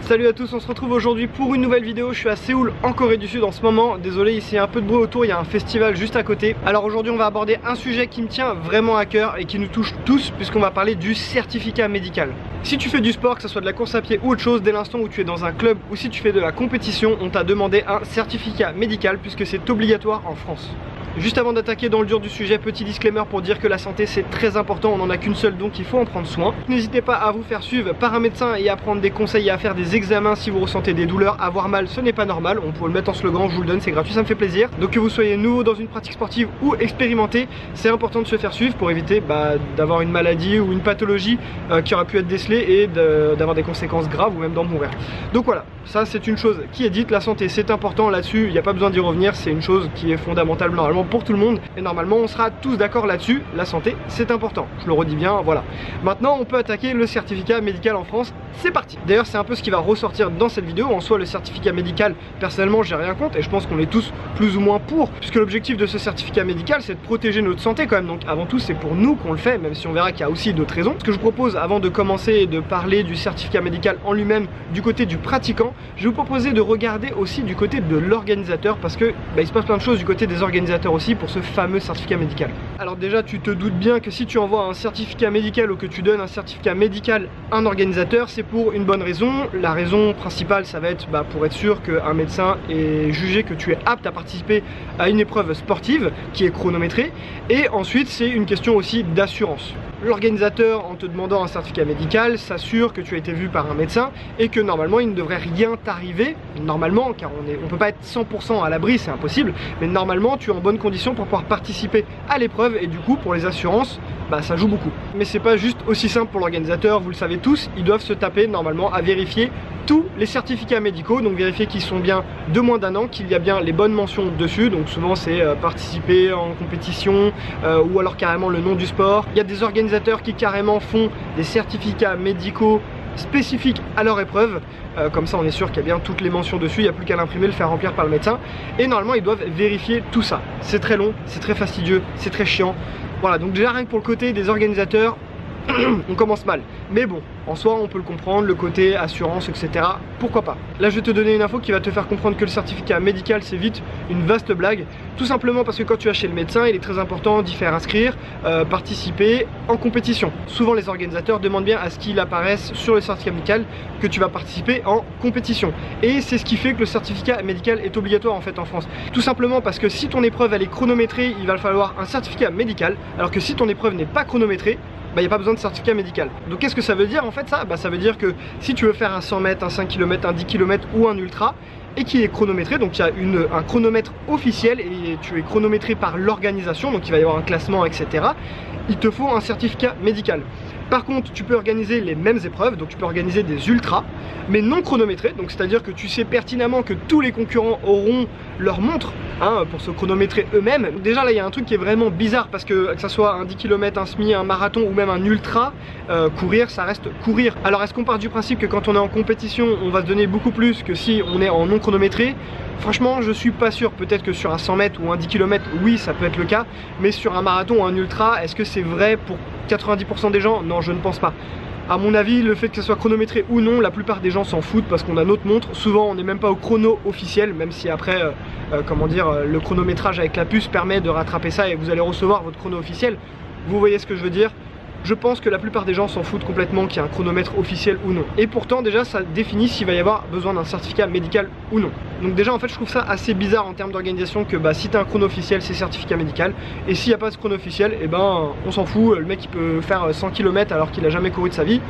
Salut à tous, on se retrouve aujourd'hui pour une nouvelle vidéo. Je suis à Séoul en Corée du Sud en ce moment. Désolé, ici il y a un peu de bruit autour, il y a un festival juste à côté. Alors aujourd'hui on va aborder un sujet qui me tient vraiment à cœur et qui nous touche tous, puisqu'on va parler du certificat médical. Si tu fais du sport, que ce soit de la course à pied ou autre chose, dès l'instant où tu es dans un club ou si tu fais de la compétition, on t'a demandé un certificat médical puisque c'est obligatoire en France. Juste avant d'attaquer dans le dur du sujet, petit disclaimer pour dire que la santé c'est très important, on n'en a qu'une seule donc il faut en prendre soin. N'hésitez pas à vous faire suivre par un médecin et à prendre des conseils et à faire des examens si vous ressentez des douleurs. Avoir mal ce n'est pas normal, on pourrait le mettre en slogan, je vous le donne, c'est gratuit, ça me fait plaisir. Donc que vous soyez nouveau dans une pratique sportive ou expérimenté, c'est important de se faire suivre pour éviter d'avoir une maladie ou une pathologie qui aurait pu être décelée et d'avoir des conséquences graves ou même d'en mourir. Donc voilà, ça c'est une chose qui est dite, la santé c'est important là-dessus, il n'y a pas besoin d'y revenir, c'est une chose qui est fondamentale normalement pour tout le monde et normalement on sera tous d'accord là-dessus, la santé c'est important, je le redis bien, voilà. Maintenant on peut attaquer le certificat médical en France, c'est parti. D'ailleurs c'est un peu ce qui va ressortir dans cette vidéo, en soi le certificat médical, personnellement j'ai rien contre et je pense qu'on est tous plus ou moins pour, puisque l'objectif de ce certificat médical c'est de protéger notre santé quand même, donc avant tout c'est pour nous qu'on le fait, même si on verra qu'il y a aussi d'autres raisons. Ce que je vous propose avant de commencer et de parler du certificat médical en lui-même, du côté du pratiquant, je vais vous proposer de regarder aussi du côté de l'organisateur, parce que il se passe plein de choses du côté des organisateurs aussi pour ce fameux certificat médical. Alors déjà tu te doutes bien que si tu envoies un certificat médical ou que tu donnes un certificat médical à un organisateur, c'est pour une bonne raison. La raison principale ça va être pour être sûr qu'un médecin ait jugé que tu es apte à participer à une épreuve sportive qui est chronométrée, et ensuite c'est une question aussi d'assurance. L'organisateur, en te demandant un certificat médical, s'assure que tu as été vu par un médecin et que normalement il ne devrait rien t'arriver, normalement, car on peut pas être 100% à l'abri, c'est impossible, mais normalement tu es en bonne condition pour pouvoir participer à l'épreuve, et du coup pour les assurances, ça joue beaucoup. Mais c'est pas juste aussi simple pour l'organisateur, vous le savez tous, ils doivent se taper normalement à vérifier tous les certificats médicaux, donc vérifier qu'ils sont bien de moins d'un an, qu'il y a bien les bonnes mentions dessus, donc souvent c'est participer en compétition ou alors carrément le nom du sport. Il y a des organisateurs qui carrément font des certificats médicaux spécifiques à leur épreuve, comme ça on est sûr qu'il y a bien toutes les mentions dessus, il n'y a plus qu'à l'imprimer, le faire remplir par le médecin, et normalement ils doivent vérifier tout ça. C'est très long, c'est très fastidieux, c'est très chiant. Voilà, donc déjà rien que pour le côté des organisateurs, on commence mal, mais bon, en soi on peut le comprendre, le côté assurance, etc. Pourquoi pas. Là je vais te donner une info qui va te faire comprendre que le certificat médical c'est vite une vaste blague, tout simplement parce que quand tu vas chez le médecin, il est très important d'y faire inscrire, participer en compétition. Souvent les organisateurs demandent bien à ce qu'il apparaisse sur le certificat médical que tu vas participer en compétition, et c'est ce qui fait que le certificat médical est obligatoire en fait en France. Tout simplement parce que si ton épreuve elle est chronométrée, il va falloir un certificat médical, alors que si ton épreuve n'est pas chronométrée, il n'y a pas besoin de certificat médical. Donc qu'est-ce que ça veut dire en fait ça? Ça veut dire que si tu veux faire un 100 mètres, un 5 km, un 10 km ou un ultra, et qui est chronométré, donc il y a un chronomètre officiel et tu es chronométré par l'organisation, donc il va y avoir un classement, etc. Il te faut un certificat médical. Par contre, tu peux organiser les mêmes épreuves, donc tu peux organiser des ultras, mais non chronométrés, donc c'est-à-dire que tu sais pertinemment que tous les concurrents auront leur montre pour se chronométrer eux-mêmes. Déjà là il y a un truc qui est vraiment bizarre, parce que ça soit un 10 km, un semi, un marathon ou même un ultra, courir ça reste courir. Alors est-ce qu'on part du principe que quand on est en compétition on va se donner beaucoup plus que si on est en non chronométré? Franchement je suis pas sûr, peut-être que sur un 100 mètres ou un 10 km oui ça peut être le cas, mais sur un marathon ou un ultra, est-ce que c'est vrai pour 90% des gens? Non, je ne pense pas. À mon avis, le fait que ce soit chronométré ou non, la plupart des gens s'en foutent parce qu'on a notre montre. Souvent, on n'est même pas au chrono officiel, même si après, le chronométrage avec la puce permet de rattraper ça et vous allez recevoir votre chrono officiel. Vous voyez ce que je veux dire? Je pense que la plupart des gens s'en foutent complètement qu'il y ait un chronomètre officiel ou non. Et pourtant déjà ça définit s'il va y avoir besoin d'un certificat médical ou non. Donc déjà en fait je trouve ça assez bizarre en termes d'organisation que si tu as un chrono officiel c'est certificat médical, et s'il n'y a pas de chrono officiel, on s'en fout, le mec il peut faire 100 km alors qu'il a jamais couru de sa vie.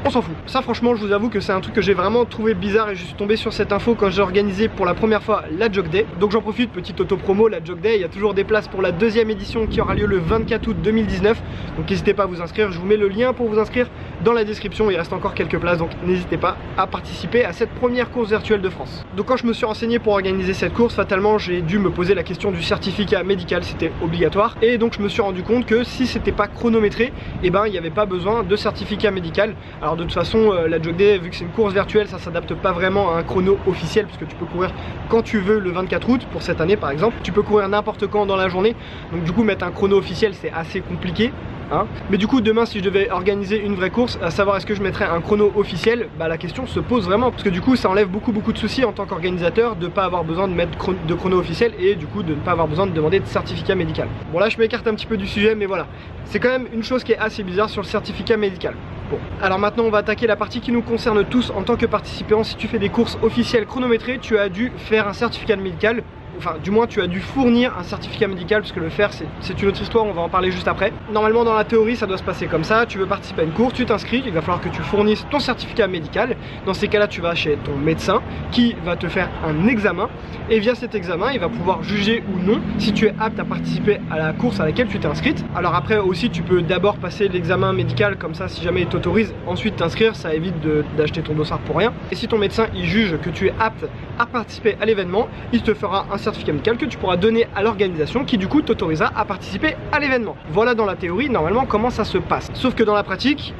On s'en fout. Ça franchement je vous avoue que c'est un truc que j'ai vraiment trouvé bizarre, et je suis tombé sur cette info quand j'ai organisé pour la première fois la Jog Day. Donc j'en profite, petite auto-promo, la Jog Day, il y a toujours des places pour la deuxième édition qui aura lieu le 24 août 2019. Donc n'hésitez pas à vous inscrire, je vous mets le lien pour vous inscrire dans la description, il reste encore quelques places, donc n'hésitez pas à participer à cette première course virtuelle de France. Donc quand je me suis renseigné pour organiser cette course, fatalement j'ai dû me poser la question du certificat médical, c'était obligatoire, et donc je me suis rendu compte que si c'était pas chronométré, il n'y avait pas besoin de certificat médical. Alors de toute façon la Jog Day, vu que c'est une course virtuelle, ça s'adapte pas vraiment à un chrono officiel, puisque tu peux courir quand tu veux le 24 août pour cette année par exemple, tu peux courir n'importe quand dans la journée, donc du coup mettre un chrono officiel c'est assez compliqué. hein. Mais du coup demain si je devais organiser une vraie course, à savoir est-ce que je mettrais un chrono officiel, bah la question se pose vraiment, parce que du coup ça enlève beaucoup de soucis en tant qu'organisateur de pas avoir besoin de mettre de chrono officiel et du coup de ne pas avoir besoin de demander de certificat médical. Bon là je m'écarte un petit peu du sujet, mais voilà, c'est quand même une chose qui est assez bizarre sur le certificat médical. Bon, alors maintenant on va attaquer la partie qui nous concerne tous en tant que participants. Si tu fais des courses officielles chronométrées, tu as dû faire un certificat médical. Enfin, du moins tu as dû fournir un certificat médical, parce que le faire c'est une autre histoire, on va en parler juste après. Normalement dans la théorie ça doit se passer comme ça, tu veux participer à une course, tu t'inscris, il va falloir que tu fournisses ton certificat médical. Dans ces cas là tu vas chez ton médecin qui va te faire un examen, et via cet examen il va pouvoir juger ou non si tu es apte à participer à la course à laquelle tu t'es inscrite. Alors après aussi tu peux d'abord passer l'examen médical, comme ça si jamais il t'autorise, ensuite t'inscrire, ça évite d'acheter ton dossard pour rien. Et si ton médecin il juge que tu es apte à participer à l'événement, il te fera un certificat médical que tu pourras donner à l'organisation qui du coup t'autorisera à participer à l'événement. Voilà dans la théorie normalement comment ça se passe. Sauf que dans la pratique,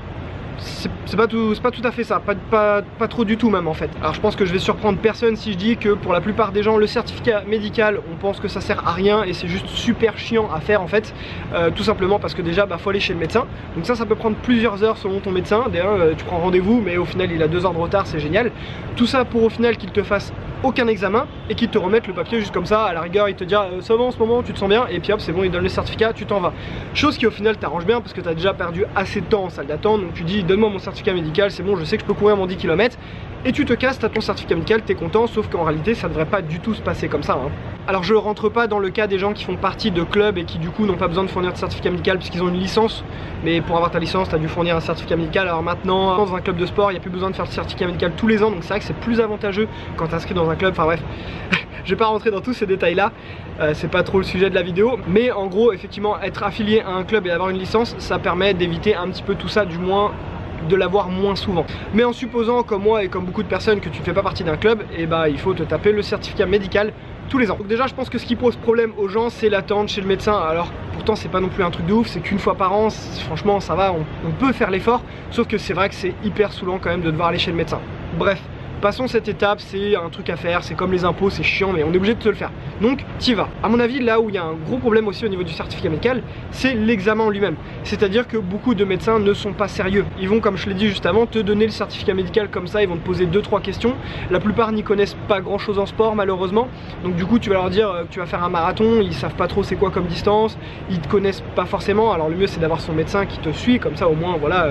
c'est pas tout à fait ça, pas trop du tout même en fait. Alors je pense que je vais surprendre personne si je dis que pour la plupart des gens le certificat médical, on pense que ça sert à rien et c'est juste super chiant à faire en fait, tout simplement parce que déjà bah, faut aller chez le médecin, donc ça peut prendre plusieurs heures selon ton médecin. D'ailleurs tu prends rendez-vous mais au final il a 2 heures de retard, c'est génial. Tout ça pour au final qu'il te fasse aucun examen et qu'il te remette le papier juste comme ça, à la rigueur il te dira ça va en ce moment, tu te sens bien, et puis hop c'est bon, il donne le certificat, tu t'en vas. Chose qui au final t'arrange bien parce que tu as déjà perdu assez de temps en salle d'attente, donc tu dis donne-moi mon certificat médical, c'est bon, je sais que je peux courir mon 10 km, et tu te casses, t'as ton certificat médical, t'es content, sauf qu'en réalité ça devrait pas du tout se passer comme ça, hein. Alors je rentre pas dans le cas des gens qui font partie de clubs et qui du coup n'ont pas besoin de fournir de certificat médical puisqu'ils ont une licence, mais pour avoir ta licence t'as dû fournir un certificat médical. Alors maintenant dans un club de sport il n'y a plus besoin de faire de certificat médical tous les ans, donc c'est vrai que c'est plus avantageux quand t'inscris dans un club, enfin bref. Je vais pas rentrer dans tous ces détails là, c'est pas trop le sujet de la vidéo, mais en gros effectivement être affilié à un club et avoir une licence ça permet d'éviter un petit peu tout ça, du moins de l'avoir moins souvent. Mais en supposant comme moi et comme beaucoup de personnes que tu ne fais pas partie d'un club, et bah il faut te taper le certificat médical tous les ans. Donc déjà je pense que ce qui pose problème aux gens c'est l'attente chez le médecin. Alors pourtant c'est pas non plus un truc de ouf, c'est qu'une fois par an, franchement ça va, on peut faire l'effort, sauf que c'est vrai que c'est hyper saoulant quand même de devoir aller chez le médecin. Bref, passons cette étape, c'est un truc à faire, c'est comme les impôts, c'est chiant mais on est obligé de te le faire. Donc t'y vas. À mon avis là où il y a un gros problème aussi au niveau du certificat médical, c'est l'examen en lui-même. C'est-à-dire que beaucoup de médecins ne sont pas sérieux. Ils vont, comme je l'ai dit juste avant, te donner le certificat médical comme ça, ils vont te poser 2-3 questions. La plupart n'y connaissent pas grand chose en sport malheureusement. Donc du coup tu vas leur dire que tu vas faire un marathon, ils savent pas trop c'est quoi comme distance, ils te connaissent pas forcément. Alors le mieux c'est d'avoir son médecin qui te suit, comme ça au moins voilà,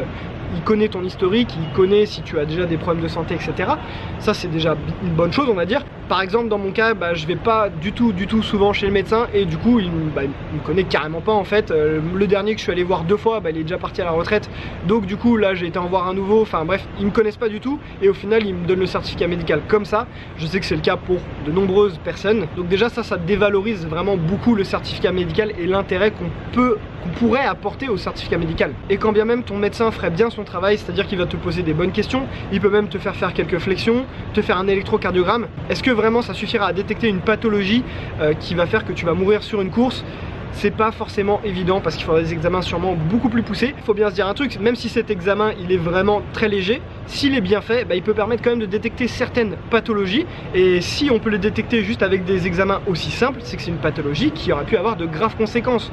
il connaît ton historique, il connaît si tu as déjà des problèmes de santé, etc. Ça c'est déjà une bonne chose on va dire. Par exemple dans mon cas, bah, je vais pas du tout souvent chez le médecin et du coup il me connaît carrément pas en fait. Le dernier que je suis allé voir 2 fois, bah, il est déjà parti à la retraite, donc du coup là j'ai été en voir un nouveau, enfin bref, ils me connaissent pas du tout et au final ils me donnent le certificat médical comme ça. Je sais que c'est le cas pour de nombreuses personnes, donc déjà ça dévalorise vraiment beaucoup le certificat médical et l'intérêt qu'on pourrait apporter au certificat médical. Et quand bien même ton médecin ferait bien son travail, c'est-à-dire qu'il va te poser des bonnes questions, il peut même te faire quelques flexions, te faire un électrocardiogramme, est-ce que vraiment ça suffira à détecter une pathologie qui va faire que tu vas mourir sur une course? C'est pas forcément évident parce qu'il faudra des examens sûrement beaucoup plus poussés. Il faut bien se dire un truc, même si cet examen il est vraiment très léger, s'il est bien fait, bah, il peut permettre quand même de détecter certaines pathologies. Et si on peut le détecter juste avec des examens aussi simples, c'est que c'est une pathologie qui aurait pu avoir de graves conséquences.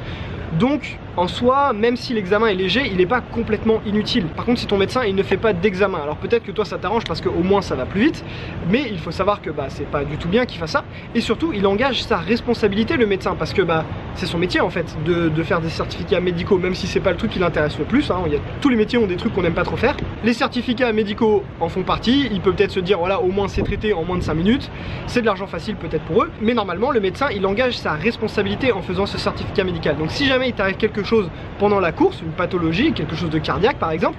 Donc en soi, même si l'examen est léger, il n'est pas complètement inutile. Par contre si ton médecin il ne fait pas d'examen, alors peut-être que toi ça t'arrange parce qu'au moins ça va plus vite, mais il faut savoir que bah, c'est pas du tout bien qu'il fasse ça. Et surtout il engage sa responsabilité le médecin, parce que bah, c'est son métier en fait de faire des certificats médicaux, même si c'est pas le truc qui l'intéresse le plus, hein. Tous les métiers ont des trucs qu'on n'aime pas trop faire. Les certificats médicaux en font partie, il peut peut-être se dire voilà au moins c'est traité en moins de 5 minutes, c'est de l'argent facile peut-être pour eux, mais normalement le médecin il engage sa responsabilité en faisant ce certificat médical. Donc si jamais il t'arrive quelque chose pendant la course, une pathologie, quelque chose de cardiaque par exemple,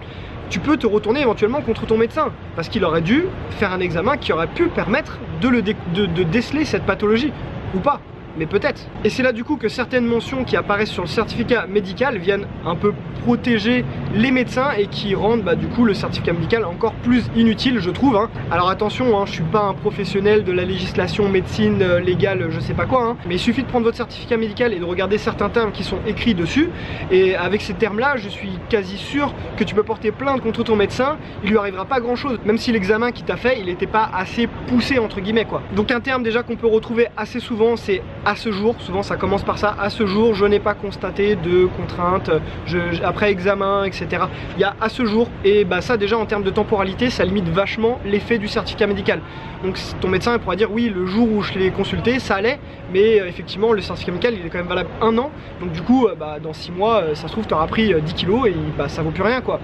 tu peux te retourner éventuellement contre ton médecin parce qu'il aurait dû faire un examen qui aurait pu permettre de déceler cette pathologie, ou pas, mais peut-être. Et c'est là du coup que certaines mentions qui apparaissent sur le certificat médical viennent un peu protéger les médecins et qui rendent bah, du coup le certificat médical encore plus inutile je trouve, hein. Alors attention, hein, je suis pas un professionnel de la législation, médecine, légale, je sais pas quoi, hein, mais il suffit de prendre votre certificat médical et de regarder certains termes qui sont écrits dessus, et avec ces termes là je suis quasi sûr que tu peux porter plainte contre ton médecin, il lui arrivera pas grand chose, même si l'examen qu'il t'a fait il n'était pas assez poussé entre guillemets quoi. Donc un terme déjà qu'on peut retrouver assez souvent c'est à ce jour, souvent ça commence par ça, à ce jour je n'ai pas constaté de contraintes après examen, etc. Il y a à ce jour, et bah ça déjà en termes de temporalité ça limite vachement l'effet du certificat médical. Donc ton médecin il pourra dire oui, le jour où je l'ai consulté ça allait, mais effectivement le certificat médical il est quand même valable 1 an, donc du coup bah, dans 6 mois ça se trouve tu auras pris 10 kilos et bah, ça vaut plus rien quoi.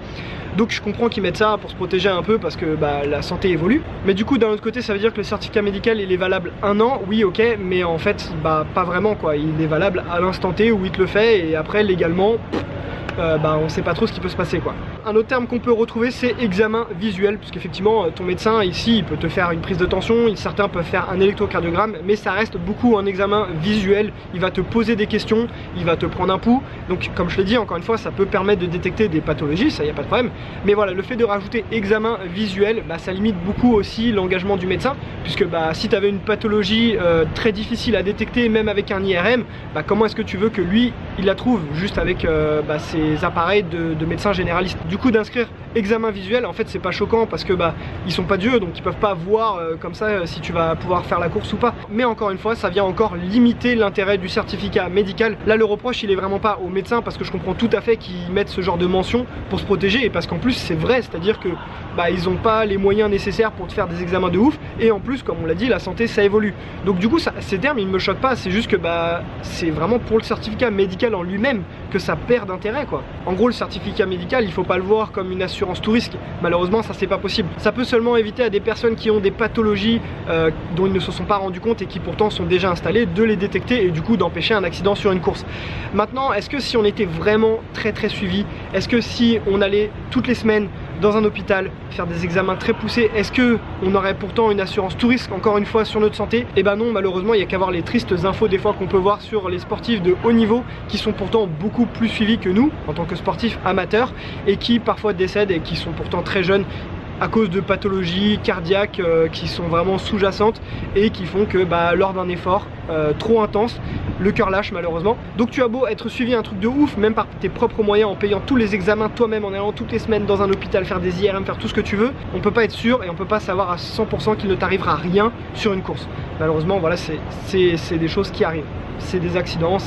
Donc je comprends qu'ils mettent ça pour se protéger un peu parce que bah, la santé évolue. Mais du coup d'un autre côté ça veut dire que le certificat médical il est valable 1 an, oui ok, mais en fait bah pas vraiment quoi, il est valable à l'instant T où il te le fait et après légalement bah, on sait pas trop ce qui peut se passer quoi. Un autre terme qu'on peut retrouver c'est examen visuel, parce qu'effectivement ton médecin ici il peut te faire une prise de tension, certains peuvent faire un électrocardiogramme, mais ça reste beaucoup un examen visuel. Il va te poser des questions, il va te prendre un pouls, donc comme je l'ai dit encore une fois ça peut permettre de détecter des pathologies, ça y a pas de problème, mais voilà, le fait de rajouter examen visuel, bah, ça limite beaucoup aussi l'engagement du médecin, puisque bah, si tu avais une pathologie très difficile à détecter même avec un IRM, bah, comment est-ce que tu veux que lui il la trouve juste avec bah, ses appareils de médecins généralistes. Du coup d'inscrire examen visuel, en fait c'est pas choquant parce que bah ils sont pas dieux, donc ils peuvent pas voir comme ça si tu vas pouvoir faire la course ou pas. Mais encore une fois ça vient encore limiter l'intérêt du certificat médical. Là le reproche il est vraiment pas aux médecins, parce que je comprends tout à fait qu'ils mettent ce genre de mention pour se protéger, et parce qu'en plus c'est vrai, c'est à dire que bah ils ont pas les moyens nécessaires pour te faire des examens de ouf, et en plus comme on l'a dit la santé ça évolue. Donc du coup ça, ces termes ils me choquent pas, c'est juste que bah c'est vraiment pour le certificat médical en lui-même que ça perd d'intérêt quoi. En gros le certificat médical il faut pas le voir comme une assurance tout risque, malheureusement ça c'est pas possible. Ça peut seulement éviter à des personnes qui ont des pathologies dont ils ne se sont pas rendus compte et qui pourtant sont déjà installées, de les détecter et du coup d'empêcher un accident sur une course. Maintenant est-ce que si on était vraiment très suivi, est-ce que si on allait toutes les semaines dans un hôpital faire des examens très poussés, est-ce que on aurait pourtant une assurance tout risque encore une fois sur notre santé? Et ben non, malheureusement il n'y a qu'à voir les tristes infos des fois qu'on peut voir sur les sportifs de haut niveau qui sont pourtant beaucoup plus suivis que nous en tant que sportifs amateurs et qui parfois décèdent et qui sont pourtant très jeunes à cause de pathologies cardiaques qui sont vraiment sous-jacentes et qui font que bah, lors d'un effort trop intense, le cœur lâche malheureusement. Donc tu as beau être suivi un truc de ouf, même par tes propres moyens, en payant tous les examens toi-même, en allant toutes les semaines dans un hôpital faire des IRM, faire tout ce que tu veux, on peut pas être sûr et on peut pas savoir à 100% qu'il ne t'arrivera rien sur une course. Malheureusement voilà, c'est des choses qui arrivent. C'est des accidents,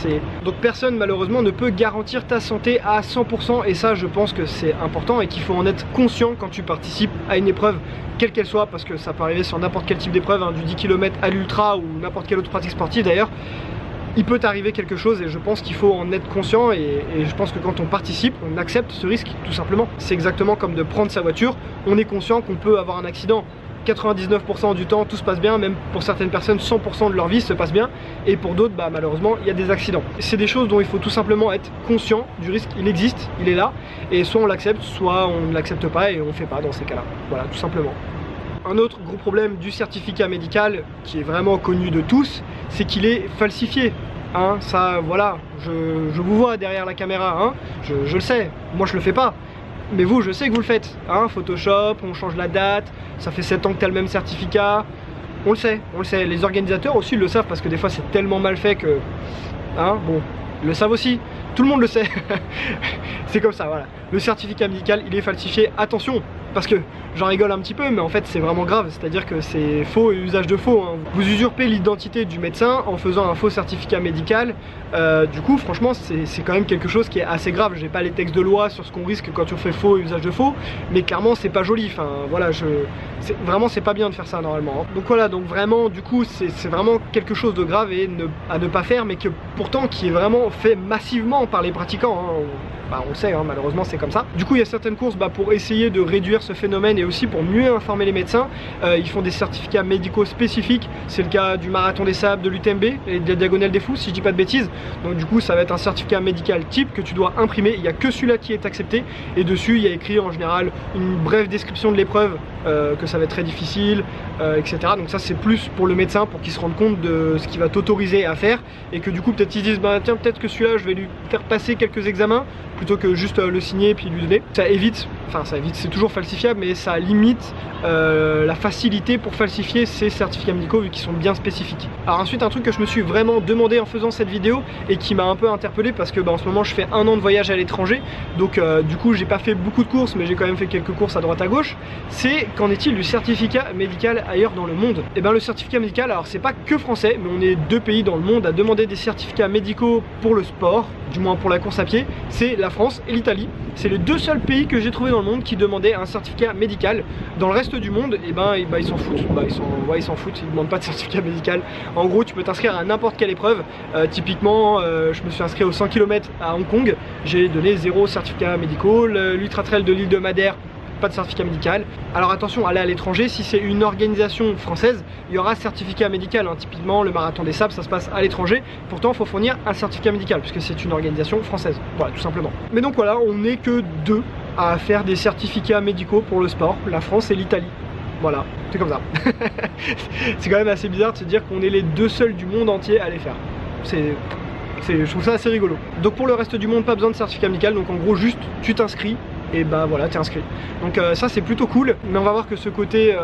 donc personne malheureusement ne peut garantir ta santé à 100%, et ça je pense que c'est important et qu'il faut en être conscient quand tu participes à une épreuve quelle qu'elle soit, parce que ça peut arriver sur n'importe quel type d'épreuve, hein, du 10 km à l'ultra ou n'importe quelle autre pratique sportive d'ailleurs. Il peut t'arriver quelque chose et je pense qu'il faut en être conscient, et je pense que quand on participe, on accepte ce risque tout simplement. C'est exactement comme de prendre sa voiture, on est conscient qu'on peut avoir un accident. 99% du temps tout se passe bien, même pour certaines personnes 100% de leur vie se passe bien, et pour d'autres bah, malheureusement il y a des accidents. C'est des choses dont il faut tout simplement être conscient du risque, il existe, il est là, et soit on l'accepte, soit on ne l'accepte pas et on ne fait pas dans ces cas là, voilà tout simplement. Un autre gros problème du certificat médical qui est vraiment connu de tous, c'est qu'il est falsifié. Hein, ça voilà, je vous vois derrière la caméra, hein, je le sais, moi je le fais pas. Mais vous, je sais que vous le faites, hein, Photoshop, on change la date, ça fait 7 ans que tu as le même certificat, on le sait, les organisateurs aussi le savent parce que des fois c'est tellement mal fait que, hein, bon, ils le savent aussi, tout le monde le sait, c'est comme ça, voilà. Le certificat médical, il est falsifié, attention, parce que j'en rigole un petit peu, mais en fait c'est vraiment grave, c'est-à-dire que c'est faux et usage de faux, hein. Vous usurpez l'identité du médecin en faisant un faux certificat médical, du coup franchement c'est quand même quelque chose qui est assez grave. J'ai pas les textes de loi sur ce qu'on risque quand on fait faux et usage de faux, mais clairement c'est pas joli, enfin voilà, vraiment c'est pas bien de faire ça normalement, hein. Donc voilà, donc vraiment du coup c'est vraiment quelque chose de grave et à ne pas faire, mais que pourtant qui est vraiment fait massivement par les pratiquants, hein. Bah, on le sait, hein, malheureusement c'est comme ça. Du coup il y a certaines courses bah, pour essayer de réduire ce phénomène et aussi pour mieux informer les médecins, ils font des certificats médicaux spécifiques. C'est le cas du marathon des sables, de l'UTMB et de la diagonale des fous si je dis pas de bêtises. Donc du coup ça va être un certificat médical type que tu dois imprimer, il n'y a que celui-là qui est accepté, et dessus il y a écrit en général une brève description de l'épreuve, que ça va être très difficile, etc. Donc ça c'est plus pour le médecin, pour qu'il se rende compte de ce qu'il va t'autoriser à faire, et que du coup peut-être ils disent bah tiens, peut-être que celui-là je vais lui faire passer quelques examens plutôt que juste le signer et puis lui donner. Ça évite enfin ça évite, c'est toujours falsifiable, mais ça limite la facilité pour falsifier ces certificats médicaux vu qu'ils sont bien spécifiques. Alors ensuite, un truc que je me suis vraiment demandé en faisant cette vidéo et qui m'a un peu interpellé parce que en ce moment je fais 1 an de voyage à l'étranger, donc du coup j'ai pas fait beaucoup de courses, mais j'ai quand même fait quelques courses à droite à gauche. C'est qu'en est-il du certificat médical ailleurs dans le monde? Et bien le certificat médical, alors c'est pas que français, mais on est 2 pays dans le monde à demander des certificats médicaux pour le sport, du moins pour la course à pied. C'est la France et l'Italie. C'est les 2 seuls pays que j'ai trouvé dans le monde qui demandaient un certificat médical. Dans le reste du monde, et ils s'en foutent. Ils s'en foutent, ils demandent pas de certificat médical. En gros, tu peux t'inscrire à n'importe quelle épreuve. Typiquement, je me suis inscrit aux 100 km à Hong Kong. J'ai donné 0 certificat médicaux. L'Ultra Trail de l'île de Madère, pas de certificat médical. Alors attention, aller à l'étranger, si c'est une organisation française, il y aura certificat médical, hein. Typiquement le marathon des sables, ça se passe à l'étranger, pourtant il faut fournir un certificat médical puisque c'est une organisation française, voilà, tout simplement. Mais donc voilà, on n'est que 2 à faire des certificats médicaux pour le sport, la France et l'Italie. Voilà, c'est comme ça. C'est quand même assez bizarre de se dire qu'on est les 2 seuls du monde entier à les faire. Je trouve ça assez rigolo. Donc pour le reste du monde, pas besoin de certificat médical, donc en gros juste tu t'inscris et voilà, t'es inscrit. Donc ça c'est plutôt cool, mais on va voir que ce côté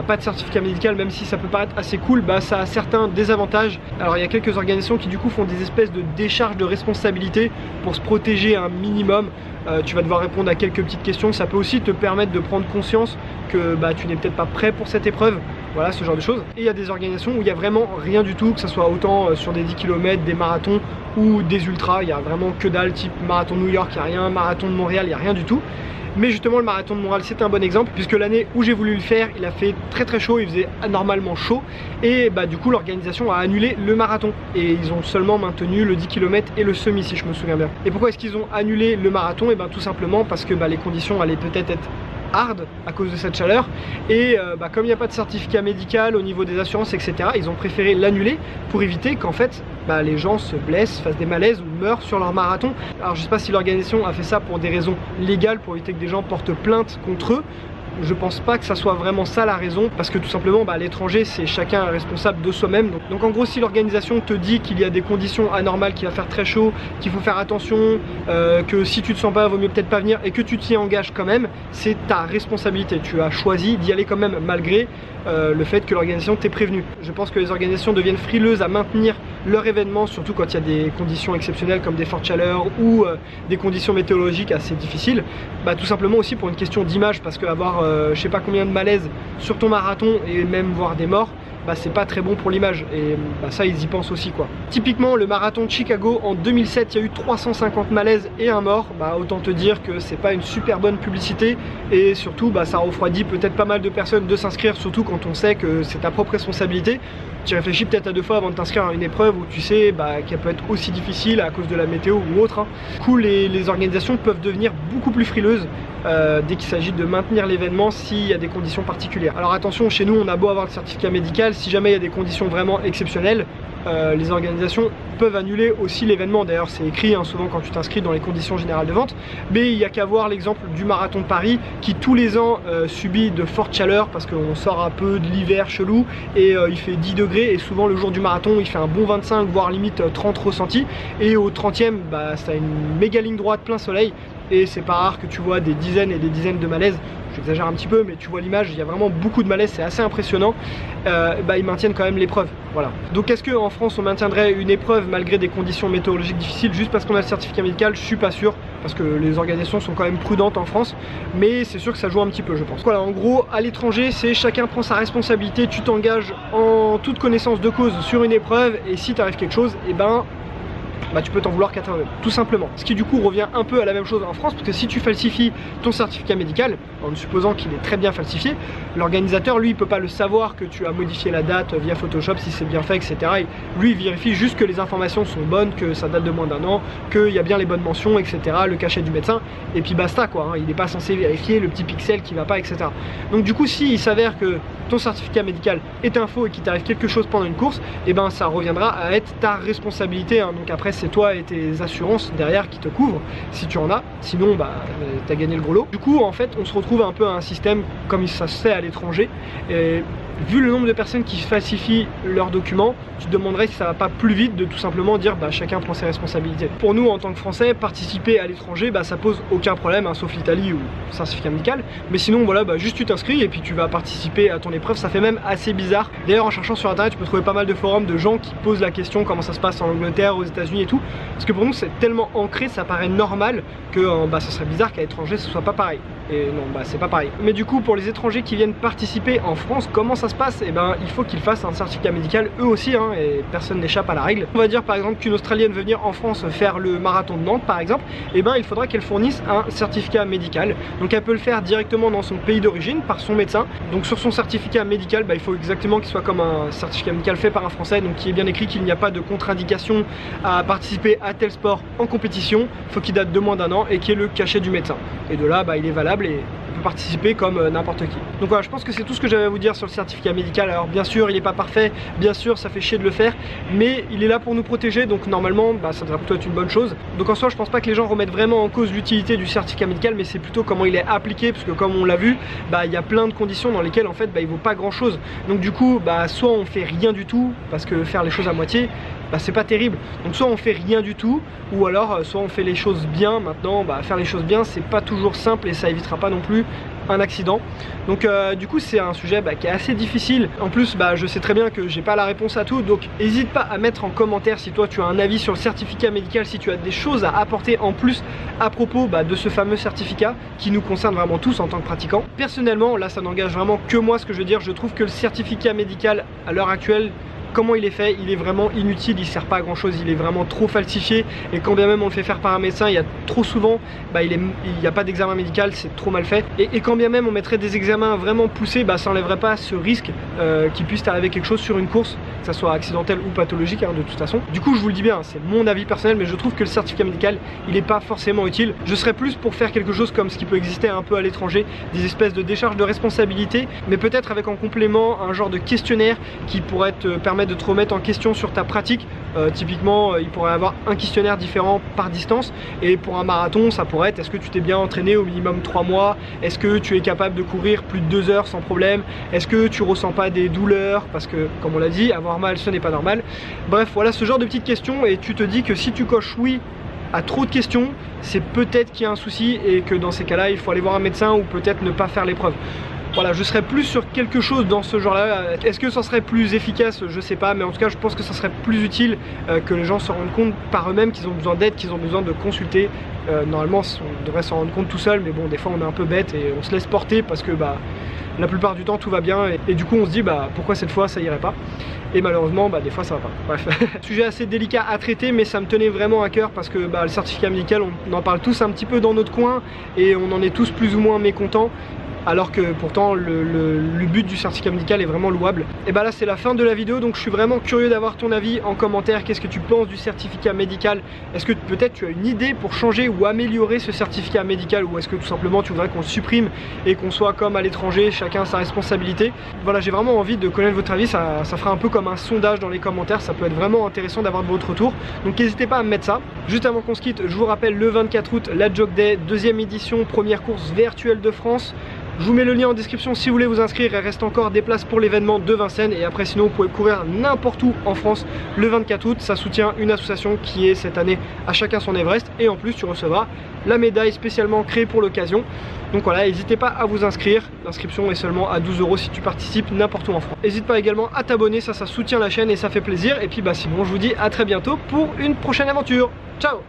pas de certificat médical, même si ça peut paraître assez cool, ça a certains désavantages. Alors il y a quelques organisations qui du coup font des espèces de décharges de responsabilité pour se protéger un minimum. Tu vas devoir répondre à quelques petites questions, ça peut aussi te permettre de prendre conscience que tu n'es peut-être pas prêt pour cette épreuve. Voilà, ce genre de choses. Et il y a des organisations où il n'y a vraiment rien du tout, que ce soit autant sur des 10 km, des marathons ou des ultras, il n'y a vraiment que dalle, type marathon de New York, il n'y a rien, marathon de Montréal, il n'y a rien du tout. Mais justement le marathon de Montréal c'est un bon exemple, puisque l'année où j'ai voulu le faire, il a fait très chaud, il faisait anormalement chaud, et du coup l'organisation a annulé le marathon, et ils ont seulement maintenu le 10 km et le semi si je me souviens bien. Et pourquoi est-ce qu'ils ont annulé le marathon? Et tout simplement parce que les conditions allaient peut-être être hard à cause de cette chaleur, et comme il n'y a pas de certificat médical au niveau des assurances, etc., ils ont préféré l'annuler pour éviter qu'en fait les gens se blessent, fassent des malaises ou meurent sur leur marathon. Alors je sais pas si l'organisation a fait ça pour des raisons légales, pour éviter que des gens portent plainte contre eux. Je pense pas que ça soit vraiment ça la raison, parce que tout simplement à l'étranger c'est chacun responsable de soi-même. Donc en gros, si l'organisation te dit qu'il y a des conditions anormales, qu'il va faire très chaud, qu'il faut faire attention, que si tu te sens pas, vaut mieux peut-être pas venir, et que tu t'y engages quand même, c'est ta responsabilité. Tu as choisi d'y aller quand même malgré le fait que l'organisation t'ait prévenu. Je pense que les organisations deviennent frileuses à maintenir leur événement, surtout quand il y a des conditions exceptionnelles comme des fortes chaleurs ou des conditions météorologiques assez difficiles. Tout simplement aussi pour une question d'image, parce qu'avoir je sais pas combien de malaises sur ton marathon et même voir des morts, c'est pas très bon pour l'image, et ça ils y pensent aussi quoi. Typiquement le marathon de Chicago en 2007, il y a eu 350 malaises et un mort. Autant te dire que c'est pas une super bonne publicité, et surtout ça refroidit peut-être pas mal de personnes de s'inscrire, surtout quand on sait que c'est ta propre responsabilité. Tu réfléchis peut-être à 2 fois avant de t'inscrire à une épreuve où tu sais qu'elle peut être aussi difficile à cause de la météo ou autre, hein. Du coup les organisations peuvent devenir beaucoup plus frileuses dès qu'il s'agit de maintenir l'événement s'il y a des conditions particulières. Alors attention, chez nous on a beau avoir le certificat médical, si jamais il y a des conditions vraiment exceptionnelles, les organisations peuvent annuler aussi l'événement. D'ailleurs c'est écrit souvent quand tu t'inscris dans les conditions générales de vente, mais il n'y a qu'à voir l'exemple du marathon de Paris qui tous les ans subit de fortes chaleurs parce qu'on sort un peu de l'hiver chelou, et il fait 10 degrés, et souvent le jour du marathon il fait un bon 25 voire limite 30 ressentis, et au 30e ça a une méga ligne droite plein soleil, et c'est pas rare que tu vois des dizaines et des dizaines de malaises. J'exagère un petit peu, mais tu vois l'image, il y a vraiment beaucoup de malaise, c'est assez impressionnant. Ils maintiennent quand même l'épreuve, voilà. Donc est-ce qu'en France on maintiendrait une épreuve malgré des conditions météorologiques difficiles juste parce qu'on a le certificat médical? Je suis pas sûr, parce que les organisations sont quand même prudentes en France, mais c'est sûr que ça joue un petit peu, je pense. Voilà, en gros à l'étranger c'est chacun prend sa responsabilité, tu t'engages en toute connaissance de cause sur une épreuve, et si t'arrive quelque chose, tu peux t'en vouloir qu'à toi-même, tout simplement. Ce qui du coup revient un peu à la même chose en France, parce que si tu falsifies ton certificat médical, en supposant qu'il est très bien falsifié, l'organisateur lui il peut pas le savoir que tu as modifié la date via Photoshop, si c'est bien fait, etc. Et lui il vérifie juste que les informations sont bonnes, que ça date de moins d'1 an, qu'il y a bien les bonnes mentions, etc. Le cachet du médecin, et puis basta quoi, il n'est pas censé vérifier le petit pixel qui va pas, etc. Donc du coup si il s'avère que ton certificat médical est un faux et qu'il t'arrive quelque chose pendant une course, ça reviendra à être ta responsabilité, hein. Donc après c'est toi et tes assurances derrière qui te couvrent si tu en as, sinon t'as gagné le gros lot. Du coup en fait on se retrouve un peu à un système comme ça se fait à l'étranger, et vu le nombre de personnes qui falsifient leurs documents, tu te demanderais si ça va pas plus vite de tout simplement dire bah chacun prend ses responsabilités. Pour nous en tant que Français, participer à l'étranger, bah ça pose aucun problème, hein, sauf l'Italie ou le certificat médical. Mais sinon voilà, bah juste tu t'inscris et puis tu vas participer à ton épreuve. Ça fait même assez bizarre. D'ailleurs en cherchant sur internet, tu peux trouver pas mal de forums de gens qui posent la question comment ça se passe en Angleterre, aux États-Unis et tout. Parce que pour nous c'est tellement ancré, ça paraît normal que bah ça serait bizarre qu'à l'étranger ce soit pas pareil. Et non, bah c'est pas pareil. Mais du coup, pour les étrangers qui viennent participer en France, comment ça se passe? Et ben, il faut qu'ils fassent un certificat médical eux aussi, hein, et personne n'échappe à la règle. On va dire par exemple qu'une Australienne veut venir en France faire le marathon de Nantes, par exemple. Et ben, il faudra qu'elle fournisse un certificat médical. Donc, elle peut le faire directement dans son pays d'origine par son médecin. Donc, sur son certificat médical, bah, il faut exactement qu'il soit comme un certificat médical fait par un Français. Donc, qui est bien écrit qu'il n'y a pas de contre-indication à participer à tel sport en compétition. Il faut qu'il date de moins d'1 an et qui est le cachet du médecin. Et de là, bah, il est valable et peut participer comme n'importe qui. Donc voilà, je pense que c'est tout ce que j'avais à vous dire sur le certificat médical. Alors bien sûr, il n'est pas parfait, bien sûr, ça fait chier de le faire, mais il est là pour nous protéger, donc normalement, bah, ça devrait plutôt être une bonne chose. Donc en soi, je pense pas que les gens remettent vraiment en cause l'utilité du certificat médical, mais c'est plutôt comment il est appliqué, parce que comme on l'a vu, bah, il y a plein de conditions dans lesquelles en fait, bah, il vaut pas grand chose. Donc du coup, bah, soit on fait rien du tout, parce que faire les choses à moitié, bah, c'est pas terrible. Donc soit on fait rien du tout, ou alors soit on fait les choses bien. Maintenant, bah, faire les choses bien, c'est pas toujours simple et ça évitera pas non plus un accident. Donc du coup c'est un sujet bah, qui est assez difficile. En plus bah, je sais très bien que j'ai pas la réponse à tout, donc n'hésite pas à mettre en commentaire si toi tu as un avis sur le certificat médical, si tu as des choses à apporter en plus à propos bah, de ce fameux certificat qui nous concerne vraiment tous en tant que pratiquants. Personnellement, là ça n'engage vraiment que moi, ce que je veux dire, je trouve que le certificat médical à l'heure actuelle, comment il est fait, il est vraiment inutile, il sert pas à grand chose, il est vraiment trop falsifié, et quand bien même on le fait faire par un médecin, il y a trop souvent, bah, il n'y a pas d'examen médical, c'est trop mal fait, et quand bien même on mettrait des examens vraiment poussés, bah, ça n'enlèverait pas ce risque qu'il puisse arriver quelque chose sur une course, que ça soit accidentel ou pathologique, hein, de toute façon. Du coup je vous le dis bien, c'est mon avis personnel, mais je trouve que le certificat médical, il n'est pas forcément utile. Je serais plus pour faire quelque chose comme ce qui peut exister un peu à l'étranger, des espèces de décharges de responsabilité, mais peut-être avec en complément un genre de questionnaire qui pourrait te permettre de te remettre en question sur ta pratique. Typiquement il pourrait y avoir un questionnaire différent par distance, et pour un marathon ça pourrait être: est-ce que tu t'es bien entraîné au minimum 3 mois, est-ce que tu es capable de courir plus de 2 heures sans problème, est-ce que tu ressens pas des douleurs, parce que comme on l'a dit, avoir mal ce n'est pas normal. Bref voilà, ce genre de petites questions, et tu te dis que si tu coches oui à trop de questions, c'est peut-être qu'il y a un souci, et que dans ces cas là il faut aller voir un médecin, ou peut-être ne pas faire l'épreuve. Voilà, je serais plus sur quelque chose dans ce genre-là. Est-ce que ça serait plus efficace? Je sais pas, mais en tout cas, je pense que ça serait plus utile que les gens se rendent compte par eux-mêmes qu'ils ont besoin d'aide, qu'ils ont besoin de consulter. Normalement, on devrait s'en rendre compte tout seul, mais bon, des fois, on est un peu bête et on se laisse porter parce que bah, la plupart du temps, tout va bien, et du coup, on se dit bah pourquoi cette fois ça irait pas? Et malheureusement, bah, des fois, ça va pas. Bref, sujet assez délicat à traiter, mais ça me tenait vraiment à cœur parce que bah, le certificat médical, on en parle tous un petit peu dans notre coin et on en est tous plus ou moins mécontents. Alors que pourtant le but du certificat médical est vraiment louable. Et bah là c'est la fin de la vidéo, donc je suis vraiment curieux d'avoir ton avis en commentaire. Qu'est-ce que tu penses du certificat médical? Est-ce que peut-être tu as une idée pour changer ou améliorer ce certificat médical, ou est-ce que tout simplement tu voudrais qu'on le supprime et qu'on soit comme à l'étranger, chacun sa responsabilité? Voilà, j'ai vraiment envie de connaître votre avis, ça fera un peu comme un sondage dans les commentaires, ça peut être vraiment intéressant d'avoir de votre retour, donc n'hésitez pas à me mettre ça. Juste avant qu'on se quitte, je vous rappelle le 24 août, la Jog Day, 2e édition, première course virtuelle de France. Je vous mets le lien en description si vous voulez vous inscrire. Il reste encore des places pour l'événement de Vincennes, et après sinon vous pouvez courir n'importe où en France le 24 août. Ça soutient une association qui est cette année à chacun son Everest, et en plus tu recevras la médaille spécialement créée pour l'occasion. Donc voilà, n'hésitez pas à vous inscrire. L'inscription est seulement à 12 € si tu participes n'importe où en France. N'hésite pas également à t'abonner, ça soutient la chaîne et ça fait plaisir. Et puis bah sinon je vous dis à très bientôt pour une prochaine aventure. Ciao!